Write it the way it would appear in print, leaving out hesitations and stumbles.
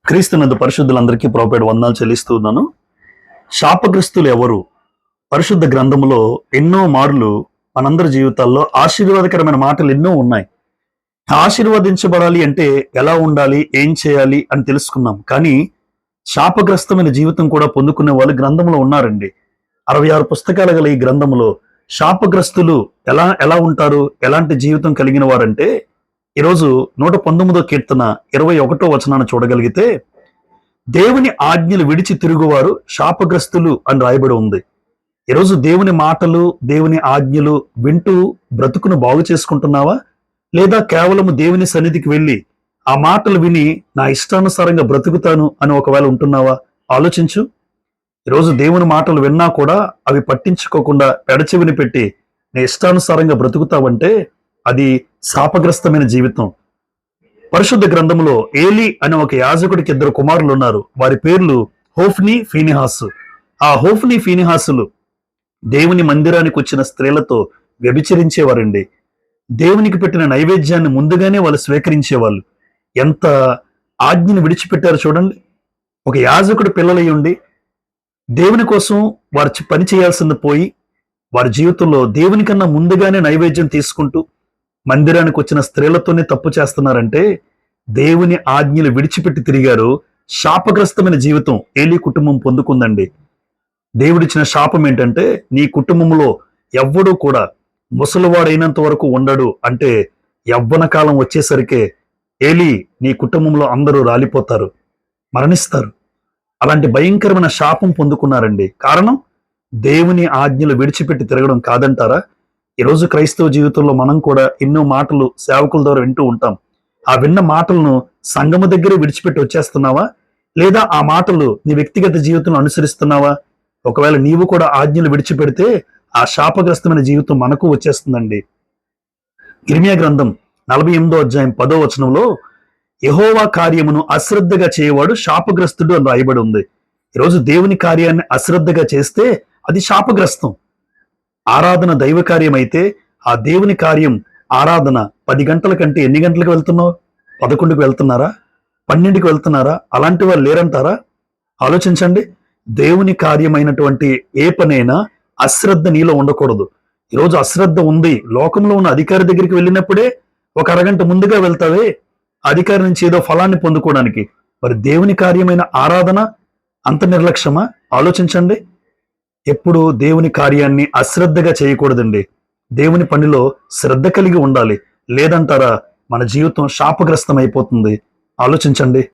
క్రీస్తునందు పరిశుద్ధులందరికీ ప్రోపేట వందనాలు చెల్లిస్తూ ఉన్నాను. శాపగ్రస్తులు ఎవరు? పరిశుద్ధ గ్రంథములో ఎన్నో మార్లు మనందరి జీవితాల్లో ఆశీర్వాదకరమైన మాటలు ఎన్నో ఉన్నాయి. ఆశీర్వదించబడాలి అంటే ఎలా ఉండాలి, ఏం చేయాలి అని తెలుసుకున్నాం. కానీ శాపగ్రస్తమైన జీవితం కూడా పొందుకునే వాళ్ళు గ్రంథంలో ఉన్నారండి. 66 పుస్తకాలు గల ఈ గ్రంథంలో శాపగ్రస్తులు ఎలా ఉంటారు, ఎలాంటి జీవితం కలిగిన వారంటే, ఈరోజు 119వ కీర్తన 21వ వచనాన్ని చూడగలిగితే, దేవుని ఆజ్ఞలు విడిచి తిరుగువారు శాపగ్రస్తులు అని రాయబడి ఉంది. ఈరోజు దేవుని మాటలు, దేవుని ఆజ్ఞలు వింటూ బ్రతుకును బాగు చేసుకుంటున్నావా? లేదా కేవలము దేవుని సన్నిధికి వెళ్ళి ఆ మాటలు విని నా ఇష్టానుసారంగా బ్రతుకుతాను అని ఒకవేళ ఉంటున్నావా? ఆలోచించు. ఈరోజు దేవుని మాటలు విన్నా కూడా అవి పట్టించుకోకుండా పెడచెవిని పెట్టి నీ ఇష్టానుసారంగా బ్రతుకుతావంటే అది శాపగ్రస్తమైన జీవితం. పరిశుద్ధ గ్రంథంలో ఏలి అనే ఒక యాజకుడికి 2 కుమారులు ఉన్నారు. వారి పేర్లు హోఫ్ని, ఫీనిహాసు. ఆ హోఫ్ని, ఫీనిహాసులు దేవుని మందిరానికి వచ్చిన స్త్రీలతో వ్యభిచరించేవారండి. దేవునికి పెట్టిన నైవేద్యాన్ని ముందుగానే వాళ్ళు స్వీకరించేవాళ్ళు. ఎంత ఆజ్ఞను విడిచిపెట్టారు చూడండి. ఒక యాజకుడు పిల్లలై ఉండి దేవుని కోసం వారు పని చేయాల్సింది పోయి, వారి జీవితంలో దేవుని కన్నా ముందుగానే నైవేద్యం తీసుకుంటూ మందిరానికి వచ్చిన స్త్రీలతోనే తప్పు చేస్తున్నారంటే దేవుని ఆజ్ఞలు విడిచిపెట్టి తిరిగారు. శాపగ్రస్తమైన జీవితం ఏలీ కుటుంబం పొందుకుందండి. దేవుడిచ్చిన శాపం ఏంటంటే, నీ కుటుంబంలో ఎవ్వడూ కూడా ముసలివాడైనంత వరకు ఉండడు అంటే, యవ్వన కాలం వచ్చేసరికే ఏలీ నీ కుటుంబంలో అందరూ రాలిపోతారు, మరణిస్తారు. అలాంటి భయంకరమైన శాపం పొందుకున్నారండి. కారణం దేవుని ఆజ్ఞలు విడిచిపెట్టి తిరగడం కాదంటారా? ఈరోజు క్రైస్తవ జీవితంలో మనం కూడా ఎన్నో మాటలు సేవకుల ద్వారా వింటూ ఉంటాం. ఆ విన్న మాటలను సంఘము దగ్గరే విడిచిపెట్టి వచ్చేస్తున్నావా? లేదా ఆ మాటలు నీ వ్యక్తిగత జీవితంలో అనుసరిస్తున్నావా? ఒకవేళ నీవు కూడా ఆజ్ఞలు విడిచిపెడితే ఆ శాపగ్రస్తమైన జీవితం మనకు వచ్చేస్తుందండి. ఇర్మియా గ్రంథం 48వ అధ్యాయం 10వ వచనంలో యెహోవా కార్యమును అశ్రద్ధగా చేయవాడు శాపగ్రస్తుడు అని రాయబడి ఉంది. ఈరోజు దేవుని కార్యాన్ని అశ్రద్ధగా చేస్తే అది శాపగ్రస్తం. ఆరాధన దైవ కార్యం అయితే ఆ దేవుని కార్యం ఆరాధన 10 గంటల కంటే ఎన్ని గంటలకు వెళ్తున్నావు? 11కి వెళ్తున్నారా? 12కి వెళ్తున్నారా? అలాంటి వాళ్ళు లేరంటారా? ఆలోచించండి. దేవుని కార్యమైనటువంటి ఏ పనైనా అశ్రద్ధ నీలో ఉండకూడదు. ఈరోజు అశ్రద్ధ ఉంది. లోకంలో ఉన్న అధికారి దగ్గరికి వెళ్ళినప్పుడే ఒక అరగంట ముందుగా వెళ్తావే అధికారి నుంచి ఏదో ఫలాన్ని పొందుకోవడానికి. మరి దేవుని కార్యమైన ఆరాధన అంత నిర్లక్ష్యమా? ఆలోచించండి. ఎప్పుడు దేవుని కార్యాన్ని అశ్రద్ధగా చేయకూడదండి. దేవుని పనిలో శ్రద్ధ కలిగి ఉండాలి. లేదంటారా మన జీవితం శాపగ్రస్తం అయిపోతుంది. ఆలోచించండి.